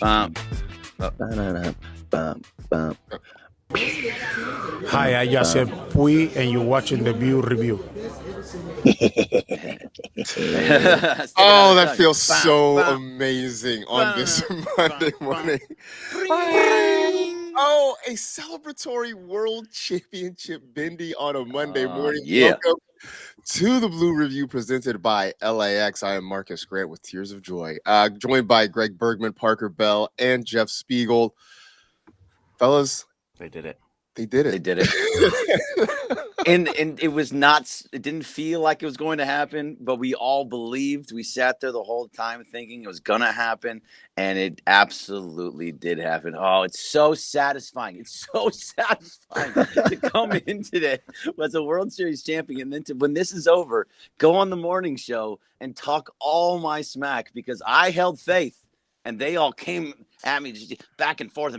Bum. Hi, I just said Pui, and you're watching the View Review. Oh, that feels so amazing on this Monday morning. Oh, a celebratory World Championship bendy on a Monday morning. Yeah. Welcome to the Blue Review presented by LAX. I am Marcus Grant with Tears of Joy, joined by Greg Bergman, Parker Bell, and Jeff Spiegel. Fellas, they did it. They did it. They did it. and it was not, it didn't feel like it was going to happen, but we all believed. We sat there the whole time thinking it was going to happen, and it absolutely did happen. Oh, it's so satisfying. It's so satisfying to come in today as a World Series champion, and then when this is over, go on the morning show and talk all my smack because I held faith. And they all came at me back and forth,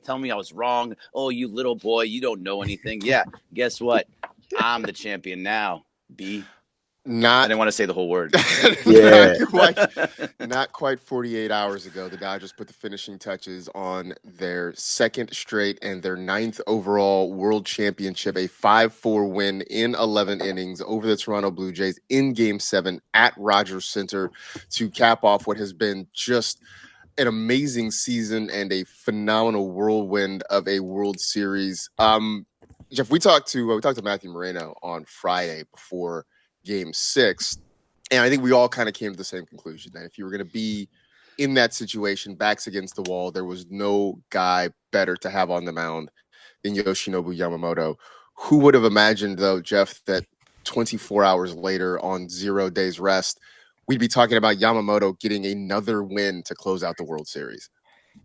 telling me I was wrong. Oh, you little boy, you don't know anything. Yeah, guess what? I'm the champion now, B. I didn't want to say the whole word. Not quite 48 hours ago, the Dodgers put the finishing touches on their second straight and their 9th overall World Championship, a 5-4 win in 11 innings over the Toronto Blue Jays in Game 7 at Rogers Center to cap off what has been just an amazing season and a phenomenal whirlwind of a World Series. Jeff, we talked to Matthew Moreno on Friday before Game 6, and I think we all kind of came to the same conclusion that if you were going to be in that situation, backs against the wall, there was no guy better to have on the mound than Yoshinobu Yamamoto. Who would have imagined, though, Jeff, that 24 hours later on 0 days rest, we'd be talking about Yamamoto getting another win to close out the World Series?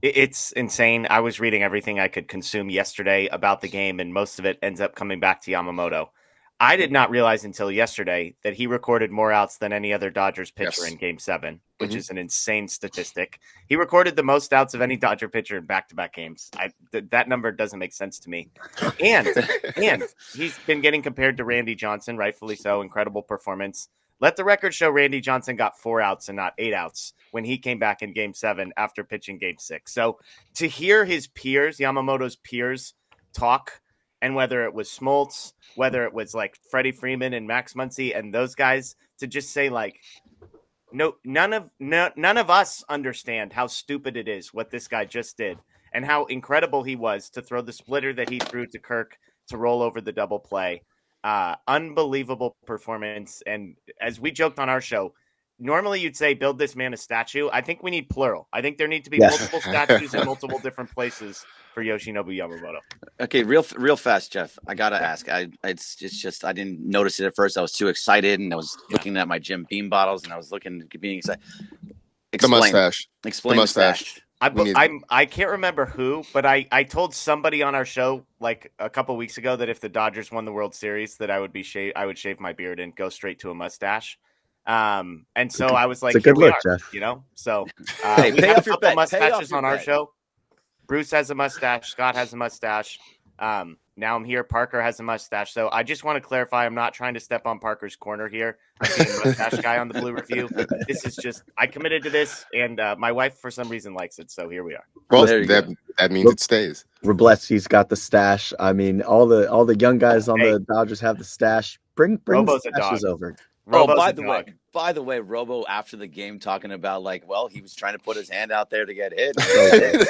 It's insane. I was reading everything I could consume yesterday about the game, and most of it ends up coming back to Yamamoto. I did not realize until yesterday that he recorded more outs than any other Dodgers pitcher in Game 7, which is an insane statistic. He recorded the most outs of any Dodger pitcher in back-to-back games. That number doesn't make sense to me. And he's been getting compared to Randy Johnson, rightfully so. Incredible performance. Let the record show Randy Johnson got 4 outs and not 8 outs when he came back in Game 7 after pitching Game 6. So to hear his peers, Yamamoto's peers, talk, and whether it was Smoltz, whether it was like Freddie Freeman and Max Muncy and those guys, to just say like, no, none of us understand how stupid it is what this guy just did and how incredible he was to throw the splitter that he threw to Kirk to roll over the double play. Unbelievable performance. And as we joked on our show, normally you'd say build this man a statue. I think we need plural. I think there need to be multiple statues in multiple different places for Yoshinobu Yamamoto. Okay, real fast, Jeff. I gotta ask. It's just I didn't notice it at first. I was too excited, and I was looking at my Jim Beam bottles, and I was being excited. Explain. Explain the mustache. I can't remember who, but I told somebody on our show like a couple weeks ago that if the Dodgers won the World Series, that I would shave my beard and go straight to a mustache. And so I was like, it's a good look, Jeff. You know. So we have a couple bet. mustaches on our show. Bruce has a mustache. Scott has a mustache. Now I'm here. Parker has a mustache. So I just want to clarify, I'm not trying to step on Parker's corner here. I'm being a mustache guy on the Blue Review. This is just, I committed to this, and my wife, for some reason, likes it. So here we are. Well, that means it stays. We're blessed he's got the stash. I mean, all the young guys on the Dodgers have the stash. Bring Robo's the stashes over. Robo's by the way, Robo after the game talking about like, well, he was trying to put his hand out there to get hit.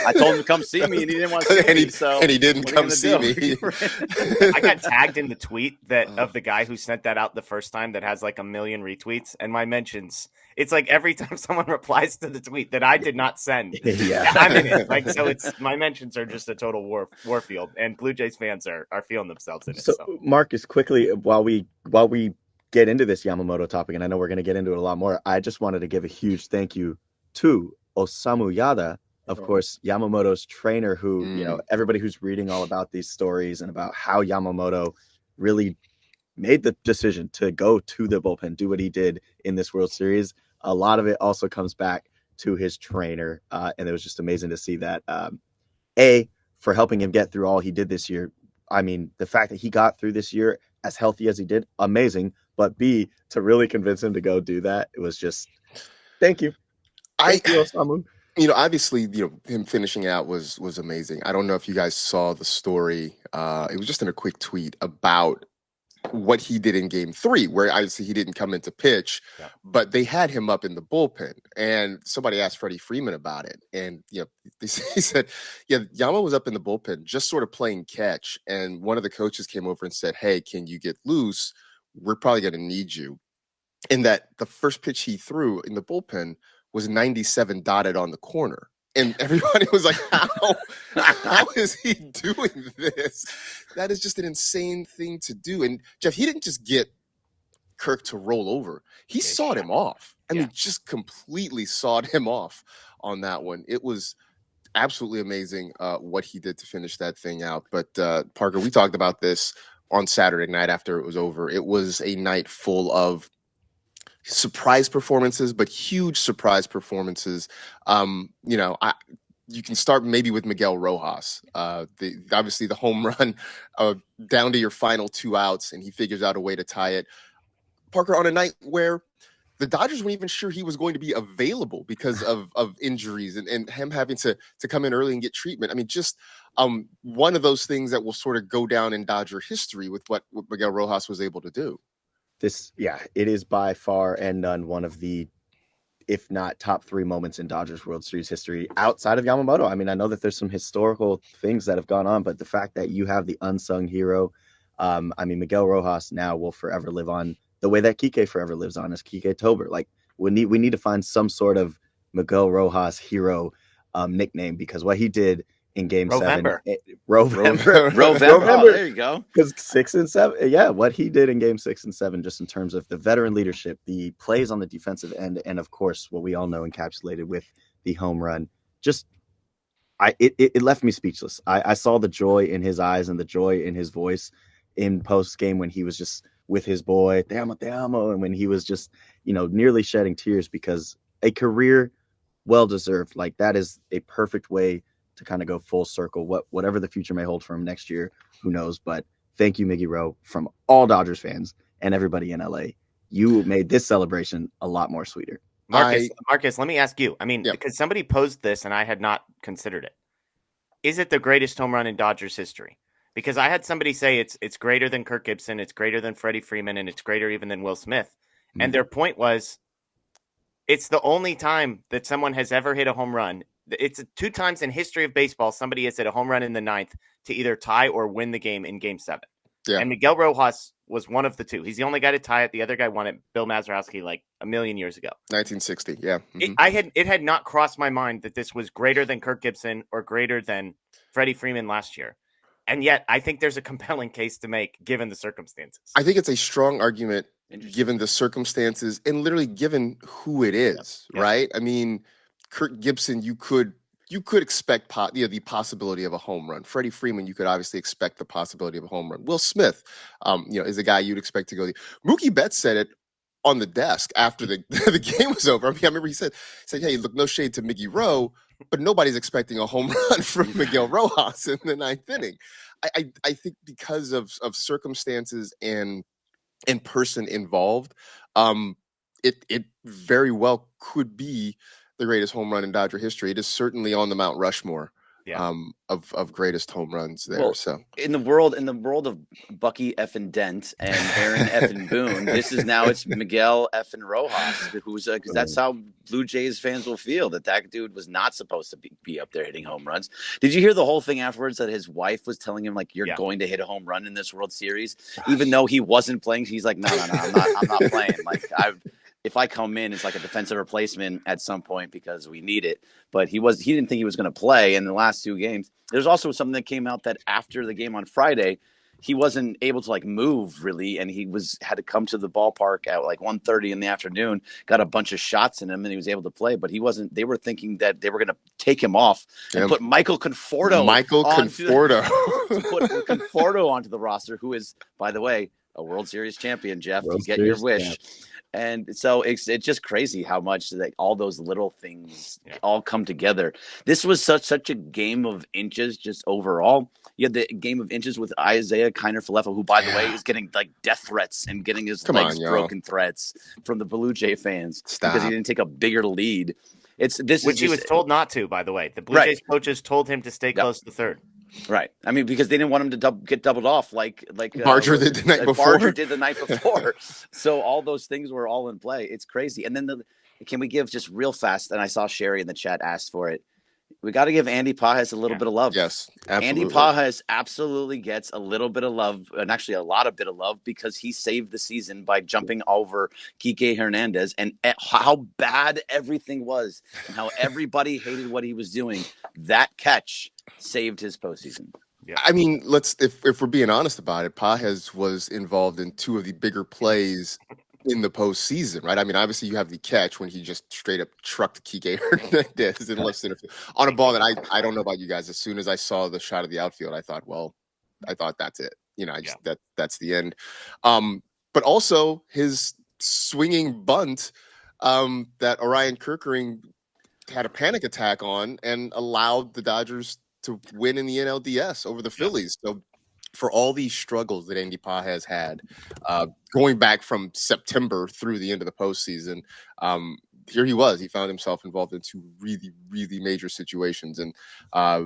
I told him to come see me, and he didn't want to see me. And he didn't come see me. I got tagged in the tweet of the guy who sent that out the first time that has like 1 million retweets, and my mentions. It's like every time someone replies to the tweet that I did not send, I'm in it. Like, so it's my mentions are just a total war field, and Blue Jays fans are feeling themselves in it. So Marcus, quickly while we get into this Yamamoto topic, and I know we're going to get into it a lot more, I just wanted to give a huge thank you to Osamu Yada, of course, Yamamoto's trainer, who, you know, everybody who's reading all about these stories and about how Yamamoto really made the decision to go to the bullpen, do what he did in this World Series. A lot of it also comes back to his trainer, and it was just amazing to see that, for helping him get through all he did this year. I mean, the fact that he got through this year as healthy as he did, amazing. But B, to really convince him to go do that, it was just, thank you. Thank you, Osamu. Obviously, him finishing out was amazing. I don't know if you guys saw the story. It was just in a quick tweet about what he did in game 3, where obviously he didn't come into pitch, but they had him up in the bullpen. And somebody asked Freddie Freeman about it. And, he said, Yama was up in the bullpen, just sort of playing catch. And one of the coaches came over and said, hey, can you get loose? We're probably going to need you. And that the first pitch he threw in the bullpen was 97 dotted on the corner. And everybody was like, how is he doing this? That is just an insane thing to do. And Jeff, he didn't just get Kirk to roll over. He sawed him off. I mean, just completely sawed him off on that one. It was absolutely amazing what he did to finish that thing out. But Parker, we talked about this on Saturday night after it was over. It was a night full of surprise performances, but huge surprise performances. You can start maybe with Miguel Rojas. Obviously the home run down to your final 2 outs, and he figures out a way to tie it. Parker, on a night where the Dodgers weren't even sure he was going to be available because of injuries and him having to come in early and get treatment. I mean, just one of those things that will sort of go down in Dodger history with what Miguel Rojas was able to do. It is by far and none one of the, if not top 3 moments in Dodgers World Series history outside of Yamamoto. I mean, I know that there's some historical things that have gone on, but the fact that you have the unsung hero, Miguel Rojas now will forever live on the way that Kike forever lives on as Kike Tober. Like we need to find some sort of Miguel Rojas hero nickname, because what he did in Game 7, Rovember. There you go. Because 6 and 7, what he did in Game 6 and 7, just in terms of the veteran leadership, the plays on the defensive end, and of course what we all know encapsulated with the home run. It left me speechless. I saw the joy in his eyes and the joy in his voice in post game when he was just with his boy, te amo, and when he was just nearly shedding tears, because a career well deserved. Like, that is a perfect way to kind of go full circle. Whatever the future may hold for him next year, who knows? But thank you, Miggy Rowe, from all Dodgers fans and everybody in LA. You made this celebration a lot more sweeter. Marcus, let me ask you. I mean, because somebody posed this and I had not considered it. Is it the greatest home run in Dodgers history? Because I had somebody say it's greater than Kirk Gibson, it's greater than Freddie Freeman, and it's greater even than Will Smith. Mm-hmm. And their point was, it's the only time that someone has ever hit a home run. It's 2 times in history of baseball somebody has hit a home run in the 9th to either tie or win the game in Game 7. Yeah. And Miguel Rojas was one of the 2. He's the only guy to tie it. The other guy won it, Bill Mazeroski, like a million years ago. 1960, yeah. Mm-hmm. It had not crossed my mind that this was greater than Kirk Gibson or greater than Freddie Freeman last year. And yet, I think there's a compelling case to make given the circumstances. I think it's a strong argument given the circumstances and literally given who it is, right? I mean, Kirk Gibson, you could expect the possibility of a home run. Freddie Freeman, you could obviously expect the possibility of a home run. Will Smith, is a guy you'd expect to go. Mookie Betts said it on the desk after the game was over. I mean, I remember he said, "Hey, look, no shade to Miggy Rowe, but nobody's expecting a home run from Miguel Rojas in the 9th inning." I think because of circumstances and person involved, it very well could be the greatest home run in Dodger history. It is certainly on the Mount Rushmore of greatest home runs there. Well, so in the world of Bucky effing Dent and Aaron effing Boone, it's Miguel effing Rojas, who's because that's how Blue Jays fans will feel, that dude was not supposed to be up there hitting home runs. Did you hear the whole thing afterwards that his wife was telling him, like, you're going to hit a home run in this World Series, even though he wasn't playing? He's like, no, I'm not playing. Like, if I come in, it's like a defensive replacement at some point because we need it. But he didn't think he was going to play in the last 2 games. There's also something that came out that after the game on Friday, he wasn't able to move really, and he had to come to the ballpark at 1:30 in the afternoon. Got a bunch of shots in him, and he was able to play. But he wasn't. They were thinking that they were going to take him off and put Michael Conforto. To put Conforto onto the roster, who is, by the way, a World Series champion. Jeff, you get your wish. Yeah. And so it's just crazy how much all those little things all come together. This was such a game of inches just overall. You had the game of inches with Isaiah Kiner-Falefa, who, by the way, is getting death threats and getting his legs broken threats from the Blue Jay fans because he didn't take a bigger lead. Which he was told not to, by the way. The Blue Jays coaches told him to stay close to third. Right. I mean, because they didn't want him to get doubled off like Barger did the night before. Barger did the night before. So all those things were all in play. It's crazy. And then can we give just real fast? And I saw Sherry in the chat asked for it. We got to give Andy Pages a little bit of love. Yes, absolutely. Andy Pages absolutely gets a little bit of love, and actually a lot of bit of love, because he saved the season by jumping over Kike Hernandez, and how bad everything was and how everybody hated what he was doing. That catch saved his postseason. Yeah. I mean, if we're being honest about it, Pages was involved in two of the bigger plays in the postseason, right? I mean, obviously you have the catch when he just straight up trucked Kike Hernandez in left center field on a ball that I don't know about you guys. As soon as I saw the shot of the outfield, I thought that's it. You know, that's the end. But also his swinging bunt that Orion Kerkering had a panic attack on and allowed the Dodgers to win in the NLDS over the Phillies. So for all these struggles that Andy Pages had, going back from September through the end of the postseason, here he was. He found himself involved in two really, really major situations. And I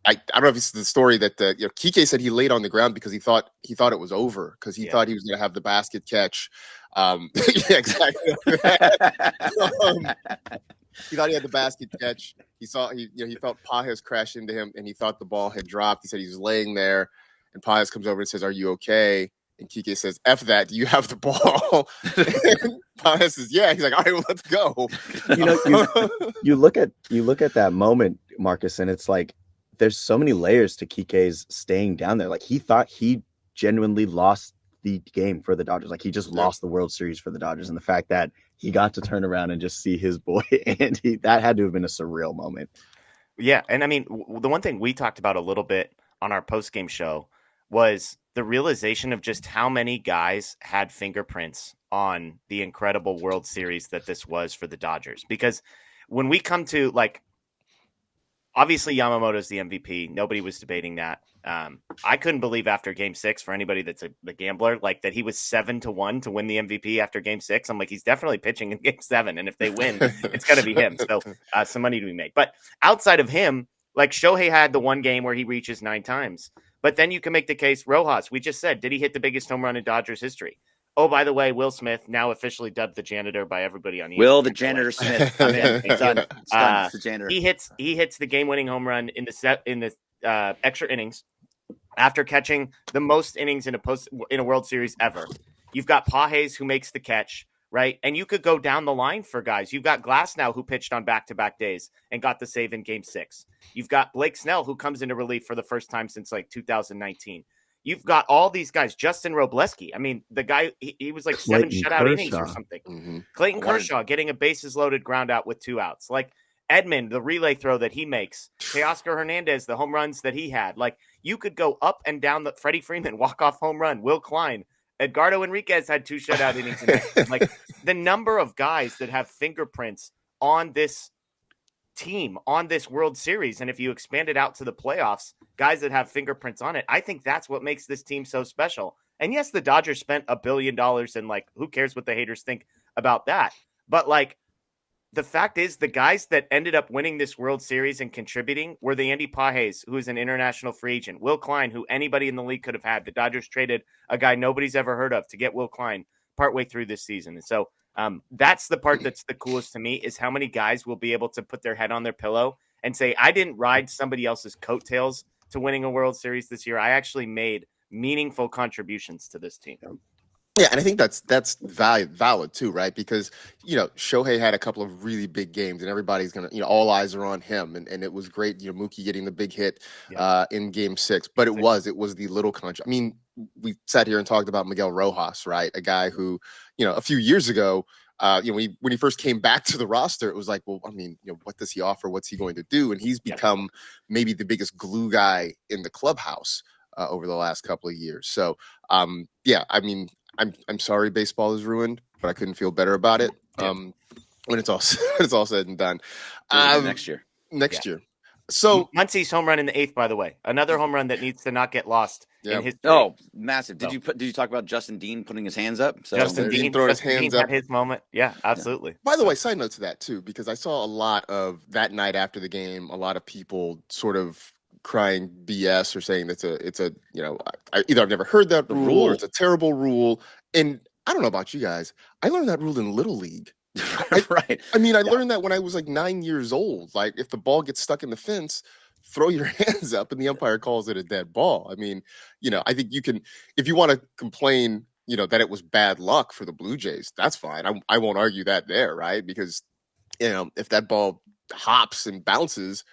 don't know if it's the story that Kike said he laid on the ground because he thought it was over, because he thought he was going to have the basket catch. Yeah, exactly. He thought he had the basket catch. He felt Pages crash into him, and he thought the ball had dropped. He said he was laying there. And Pages comes over and says, "Are you okay?" And Kike says, "F that. Do you have the ball?" And Pages says, "Yeah." He's like, "All right, well, let's go." You know, you look at that moment, Marcus, and it's like there's so many layers to Kike's staying down there. Like, he thought he genuinely lost the game for the Dodgers. Like, he just lost the World Series for the Dodgers, and the fact that he got to turn around and just see his boy, and that had to have been a surreal moment. Yeah, and I mean, the one thing we talked about a little bit on our post-game show was the realization of just how many guys had fingerprints on the incredible World Series that this was for the Dodgers. Because when we come to, like, obviously Yamamoto's the MVP. Nobody was debating that. I couldn't believe after Game 6, for anybody that's a gambler, like, that he was 7-1 to win the MVP after Game 6. I'm like, he's definitely pitching in Game 7, and if they win, it's going to be him. So some money to be made. But outside of him, like, Shohei had the one game where he reaches 9 times. But then you can make the case, Rojas, we just said, did he hit the biggest home run in Dodgers history? Oh, by the way, Will Smith, now officially dubbed the janitor by everybody on Will the janitor Smith. I'm in. It's done. It's done. It's the janitor. He hits the game-winning home run in the extra innings after catching the most innings in a World Series ever. You've got Pages who makes the catch, right? And you could go down the line for guys. You've got Glasnow, who pitched on back-to-back days and got the save in Game 6. You've got Blake Snell, who comes into relief for the first time since like 2019. You've got all these guys. Justin Robleski. I mean, the guy, he was like Clayton 7 shutout innings Kershaw. or something. Mm-hmm. Clayton Kershaw getting a bases-loaded ground out with 2 outs. Like, Edmund, the relay throw that he makes. Teoscar Hernandez, the home runs that he had. Like, you could go up and down the Freddie Freeman walk-off home run. Will Klein. Edgardo Enriquez had 2 shutout innings in that. Like, the number of guys that have fingerprints on this team, on this World Series, and if you expand it out to the playoffs, guys that have fingerprints on it, I think that's what makes this team so special. And yes, the Dodgers spent $1 billion, and like, who cares what the haters think about that? But like, the fact is, the guys that ended up winning this World Series and contributing were the Andy Pages, who is an international free agent, Will Klein, who anybody in the league could have had. The Dodgers traded a guy nobody's ever heard of to get Will Klein partway through this season. And so that's the part that's the coolest to me, is how many guys will be able to put their head on their pillow and say, I didn't ride somebody else's coattails to winning a World Series this year. I actually made meaningful contributions to this team. Yeah, and I think that's valid too, right? Because, Shohei had a couple of really big games, and everybody's gonna, all eyes are on him, and it was great, Mookie getting the big hit in Game 6, but it was the little I mean, we sat here and talked about Miguel Rojas, right? A guy who, a few years ago, when he first came back to the roster, it was like, well, I mean, what does he offer? What's he going to do? And he's become maybe the biggest glue guy in the clubhouse over the last couple of years. So, I mean, I'm sorry baseball is ruined, but I couldn't feel better about it when it's all said and done. Next year. Next year. So Muncie's home run in the 8th, by the way, another home run that needs to not get lost Yeah. in history. Oh, massive! So- Did you talk about Justin Dean putting his hands up? So Justin Dean Dean throwing his Justin Dean hands up. had his moment. Yeah, absolutely. By the way, side note to that too, because I saw a lot of that night after the game, a lot of people sort of crying BS or saying it's a either I've never heard that rule or it's a terrible rule. And I don't know about you guys, I learned that rule in Little League. Right. I mean, I learned that when I was like 9 years old. Like, if the ball gets stuck in the fence, throw your hands up, and the umpire calls it a dead ball. I mean, I think you can, if you want to complain, that it was bad luck for the Blue Jays, that's fine. I won't argue that there, right? Because, if that ball hops and bounces,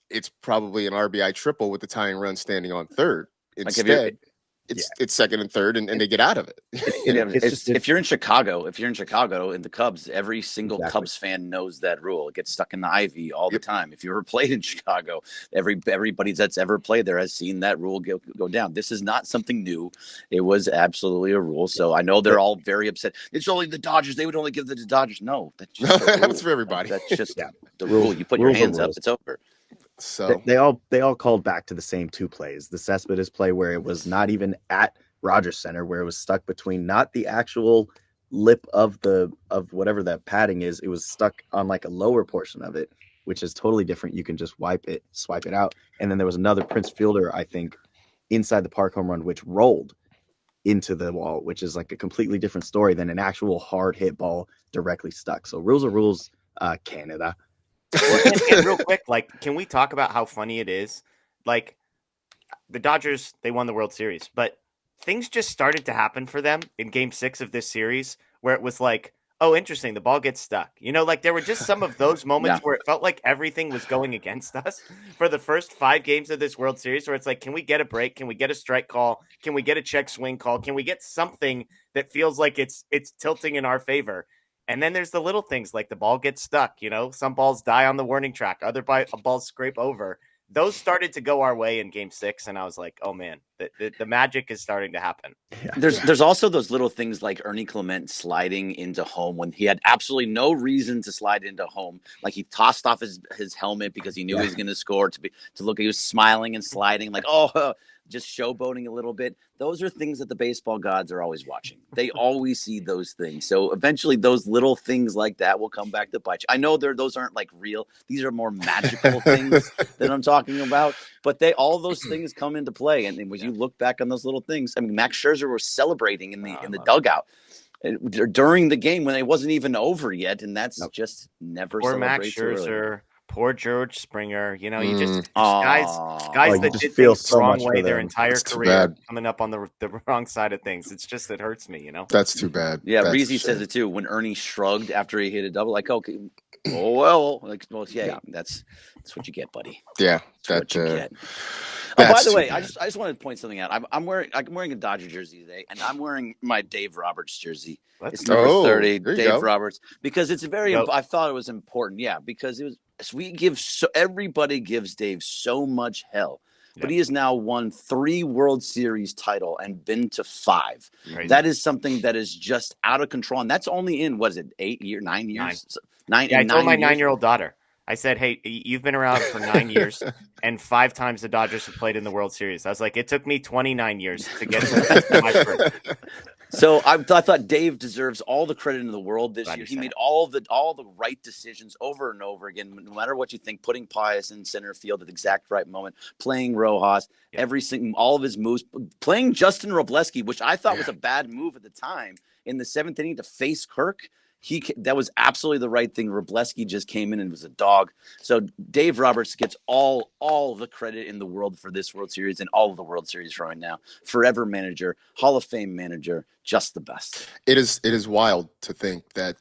it's probably an RBI triple with the tying run standing on third. Instead, it's second and third, and they get out of it. If you're in Chicago in the Cubs, every single Cubs fan knows that rule. It gets stuck in the ivy all the time. If you ever played in Chicago, everybody that's ever played there has seen that rule go down. This is not something new. It was absolutely a rule. So I know they're all very upset. It's only the Dodgers. They would only give the Dodgers. No, that's just the rule. That's for everybody. That's just the rule. You put your hands up, it's over. So they all called back to the same two plays. The Cespedes play where it was not even at Rogers Center, where it was stuck between not the actual lip of whatever that padding is. It was stuck on like a lower portion of it, which is totally different. You can just swipe it out. And then there was another Prince Fielder, I think, inside the park home run, which rolled into the wall, which is like a completely different story than an actual hard hit ball directly stuck. So rules are rules, Canada. And real quick, like, can we talk about how funny it is? Like, the Dodgers, they won the World Series, but things just started to happen for them in Game 6 of this series, where it was like, oh, interesting, the ball gets stuck. Like, there were just some of those moments where it felt like everything was going against us for the first 5 games of this World Series, where it's like, can we get a break? Can we get a strike call? Can we get a check swing call? Can we get something that feels like it's tilting in our favor? And then there's the little things like the ball gets stuck. Some balls die on the warning track. Other balls scrape over. Those started to go our way in Game 6. And I was like, oh, man, the magic is starting to happen. Yeah. There's also those little things like Ernie Clement sliding into home when he had absolutely no reason to slide into home. Like, he tossed off his helmet because he knew he was going to score to look. He was smiling and sliding like, just showboating a little bit. Those are things that the baseball gods are always watching. They always see those things. So eventually those little things like that will come back to bite you. I know those aren't like real. These are more magical things that I'm talking about. But all those things come into play. And when you look back on those little things, I mean, Max Scherzer was celebrating in the dugout during the game when it wasn't even over yet. And that's just never Poor Max Scherzer. Poor George Springer. You just guys that did things the wrong way their entire career coming up on the wrong side of things. It's just, it hurts me, That's too bad. Yeah, Reezy says it too. When Ernie shrugged after he hit a double, like, okay, that's what you get, buddy. Yeah, that's what you get. By the way, I just wanted to point something out. I'm wearing a Dodger jersey today, and I'm wearing my Dave Roberts jersey. It's number 30, Dave Roberts, because it's I thought it was important. Yeah, because it was. Everybody gives Dave so much hell, but he has now won 3 World Series title and been to 5. Right. That is something that is just out of control, and that's only in 9 years. 9. Yeah, I told my 9-year-old daughter. I said, "Hey, you've been around for 9 years, and 5 times the Dodgers have played in the World Series." I was like, "It took me 29 years to get to my first." So I thought Dave deserves all the credit in the world this year. He made all the right decisions over and over again. No matter what you think, putting Pius in center field at the exact right moment, playing Rojas, all of his moves, playing Justin Robleski, which I thought was a bad move at the time in the 7th inning to face Kirk. That was absolutely the right thing. Robleski just came in and was a dog. So Dave Roberts gets all the credit in the world for this World Series and all of the World Series right now. Forever manager, Hall of Fame manager, just the best. It is wild to think that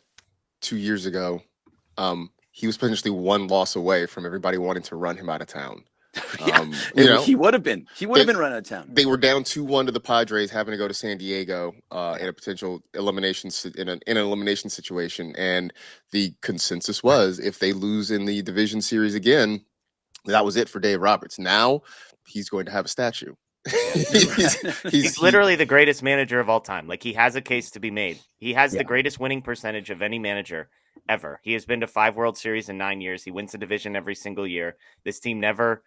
2 years ago, he was potentially 1 loss away from everybody wanting to run him out of town. He would have been run out of town. They were down 2-1 to the Padres, having to go to San Diego in a potential elimination in an elimination situation, and the consensus was if they lose in the division series again, that was it for Dave Roberts. Now he's going to have a statue. He's literally the greatest manager of all time. Like, he has a case to be made. He has the greatest winning percentage of any manager ever. He has been to 5 World Series in 9 years. He wins the division every single year. This team never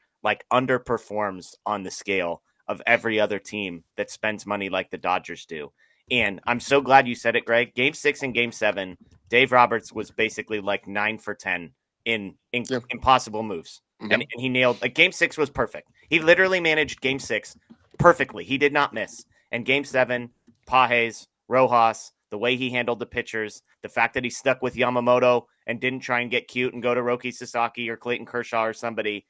underperforms on the scale of every other team that spends money like the Dodgers do. And I'm so glad you said it, Greg. Game 6 and Game 7, Dave Roberts was basically 9 for 10 in impossible moves. Mm-hmm. And he nailed, Game 6 was perfect. He literally managed Game 6 perfectly. He did not miss. And Game 7, Pages, Rojas, the way he handled the pitchers, the fact that he stuck with Yamamoto and didn't try and get cute and go to Roki Sasaki or Clayton Kershaw or somebody,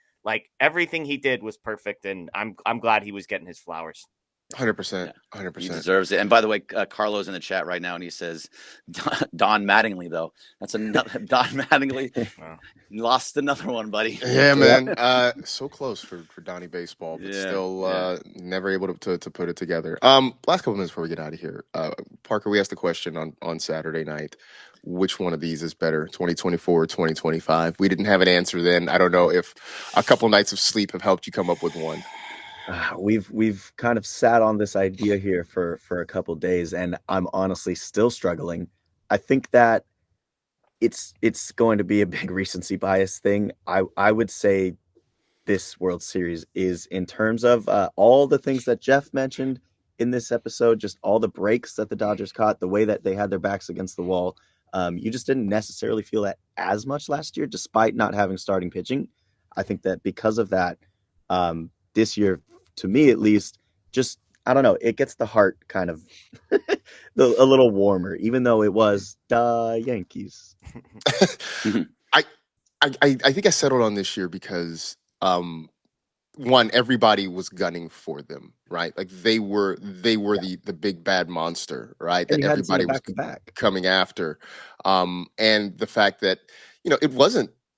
everything he did was perfect. And I'm glad he was getting his flowers. 100%. 100%. He deserves it. And by the way, Carlo's in the chat right now, and he says, Don Mattingly, though. That's another Don Mattingly. Wow. Lost another one, buddy. Yeah, man. So close for Donnie baseball, but still never able to put it together. Last couple minutes before we get out of here. Parker, we asked the question on Saturday night. Which one of these is better, 2024 or 2025? We didn't have an answer then. I don't know if a couple nights of sleep have helped you come up with one. We've kind of sat on this idea here for a couple days, and I'm honestly still struggling. I think that it's going to be a big recency bias thing. I would say this World Series is, in terms of all the things that Jeff mentioned in this episode, just all the breaks that the Dodgers caught, the way that they had their backs against the wall. You just didn't necessarily feel that as much last year, despite not having starting pitching. I think that because of that, this year, to me at least, just, I don't know, it gets the heart kind of a little warmer, even though it was the Yankees. I think I settled on this year because one, everybody was gunning for them, right? They were the big bad monster, right? That everybody was coming after. And the fact that,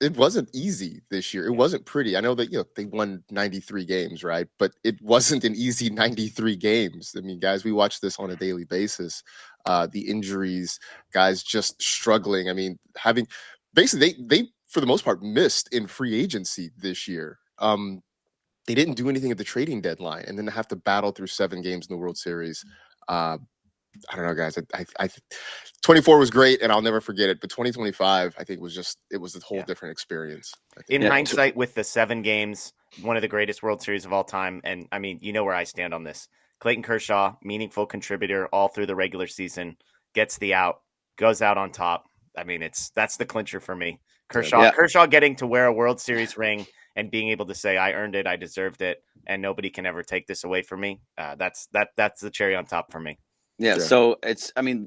it wasn't easy this year. It wasn't pretty. I know that, they won 93 games, right? But it wasn't an easy 93 games. I mean, guys, we watch this on a daily basis. The injuries, guys just struggling. I mean, basically they for the most part missed in free agency this year. They didn't do anything at the trading deadline, and then to have to battle through 7 games in the World Series. I don't know, guys. I 24 was great, and I'll never forget it. But 2025, I think, was a whole different experience. In hindsight, with the 7 games, one of the greatest World Series of all time. And I mean, you know where I stand on this. Clayton Kershaw, meaningful contributor all through the regular season, gets the out, goes out on top. I mean, that's the clincher for me. Kershaw getting to wear a World Series ring and being able to say, I earned it, I deserved it, and nobody can ever take this away from me. That's the cherry on top for me. Yeah, so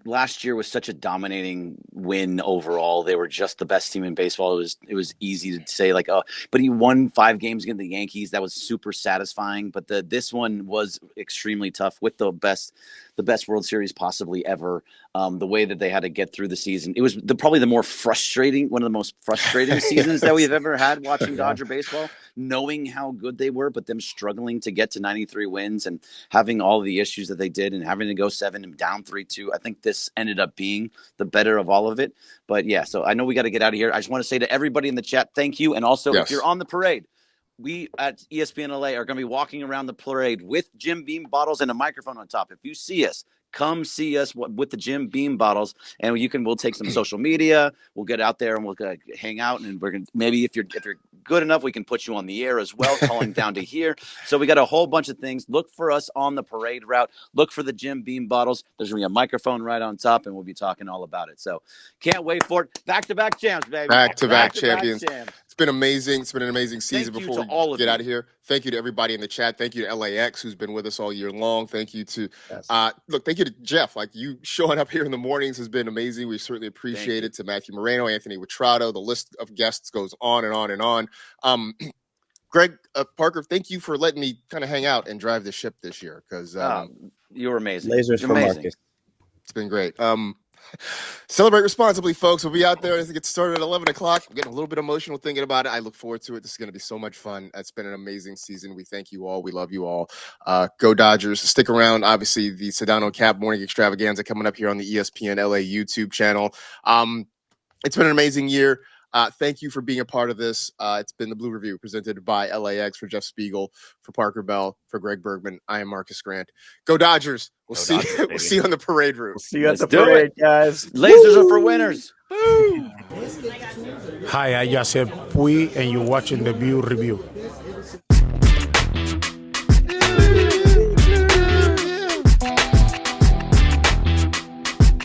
last year was such a dominating win overall. They were just the best team in baseball. It was easy to say but he won 5 games against the Yankees. That was super satisfying. But this one was extremely tough with the best World Series possibly ever. The way that they had to get through the season, it was probably one of the most frustrating seasons that we've ever had watching Dodger baseball, knowing how good they were, but them struggling to get to 93 wins and having all the issues that they did and having to go 7 and down 3-2. I think this ended up being the better of all of it. But yeah, so I know we got to get out of here. I just want to say to everybody in the chat, thank you. And also, if you're on the parade, we at ESPN LA are going to be walking around the parade with Jim Beam bottles and a microphone on top. If you see us, come see us with the Jim Beam bottles, and we'll take some social media. We'll get out there and we'll hang out, and we're gonna, maybe if you're good enough, we can put you on the air as well, calling down to here. So we got a whole bunch of things. Look for us on the parade route. Look for the Jim Beam bottles. There's gonna be a microphone right on top, and we'll be talking all about it. So can't wait for it. Back-to-back champs, baby. Back-to-back champions. It's been amazing. It's been an amazing season. Before we get out of here, thank you to everybody in the chat. Thank you to LAX, who's been with us all year long. Thank you to thank you to Jeff. You showing up here in the mornings has been amazing. We certainly appreciate it. To Matthew Moreno, Anthony Witrado. The list of guests goes on and on and on. Greg, Parker, thank you for letting me kind of hang out and drive the ship this year, because you were amazing. Lasers for Marcus. It's been great. Celebrate responsibly, folks. We'll be out there as it gets started at 11 o'clock. I'm getting a little bit emotional thinking about it. I look forward to it. This is going to be so much fun. It's been an amazing season. We thank you all. We love you all. Go Dodgers. Stick around. Obviously, the Sedano Cap Morning Extravaganza coming up here on the ESPN LA YouTube channel. It's been an amazing year. Thank you for being a part of this. It's been the Blue Review presented by LAX. For Jeff Spiegel, for Parker Bell, for Greg Bergman. I am Marcus Grant. Go Dodgers. We'll see you on the parade route. We'll see you at the parade, guys. Lasers are for winners. Hi, I just said Pui, and you're watching the View Review.